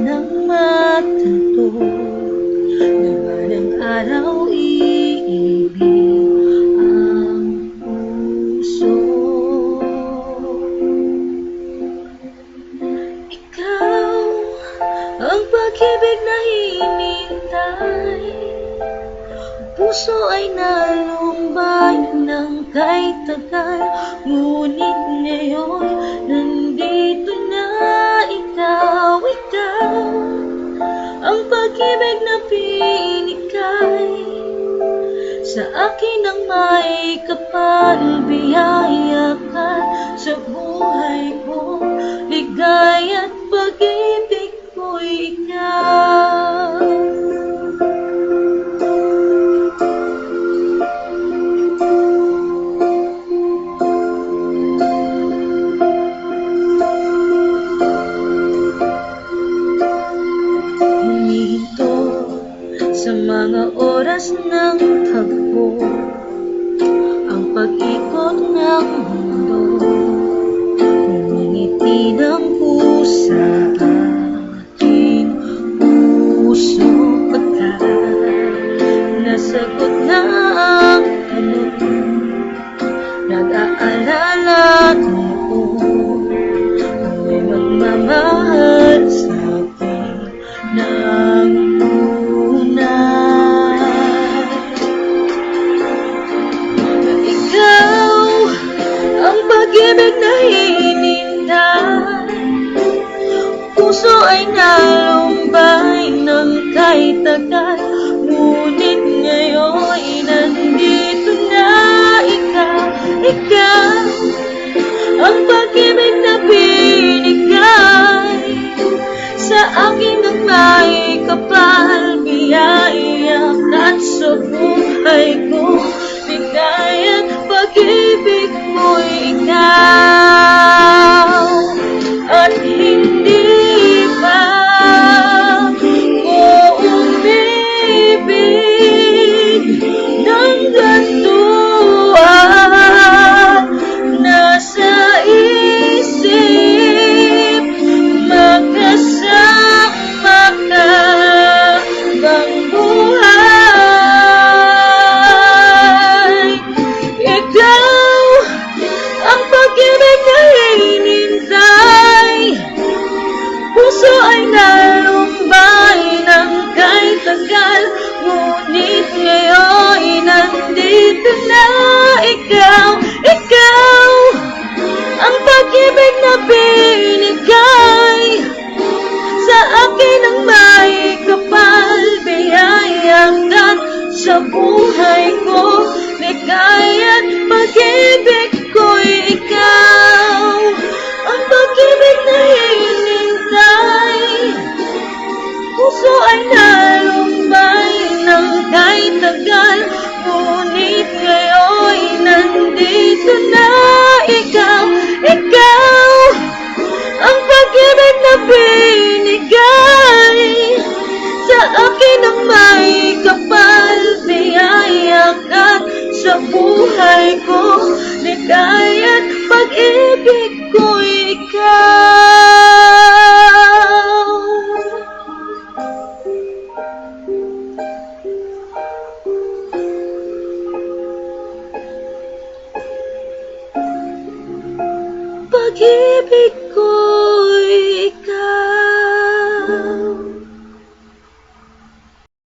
sanang matanto, laban ng araw iibig ang puso. Ikaw ang pag-ibig na hinintay, puso ay nalumbay ng kay tagal, ngunit ngayon nandito na ikaw. Ikaw ang pag-ibig na binigay sa akin ang may kapal, biyaya ka sa buhay ko, ligaya at pag-ibig ko'y ikaw. Humihinto sa mga oras ng tagpo, ang pag-ikot ng mundo, humingiti ng pusa aking puso, pagkat nasagot na ang tanong, nag-aalala noon, may magmamahal sa akin ng tunay. Ikaw ang pag-ibig na hinintay, puso ay nalumbay ng kay tagal, ngunit ngayon nandito na ikaw. Ikaw ang pag-ibig na binigay sa akin ang may kapal, biyaya at sa buhay ko, ligaya at pag-ibig mo'y ikaw. At hindi pa ko umibig ng ganito at nasa isip magkasama ka bang buhay. Ikaw ang pag-ibig na hinintay, puso ay nalumbay ng kay tagal, ngunit ngayon nandito na ikaw. Ikaw ang pag-ibig na binigay sa akin ang may kapal, biyaya at sa buhay ko, ligaya at pag-ibig ko'y ikaw. Ang pag-ibig na hinintay, puso ay nalumbay ng kay tagal, ngunit ngayon nandito na ikaw. Ikaw ang pag-ibig na binigay sa akin ang may kapal, biyaya at sa buhay ko, ligaya at pag-ibig ko'y ikaw. Pag-ibig ko'y ikaw.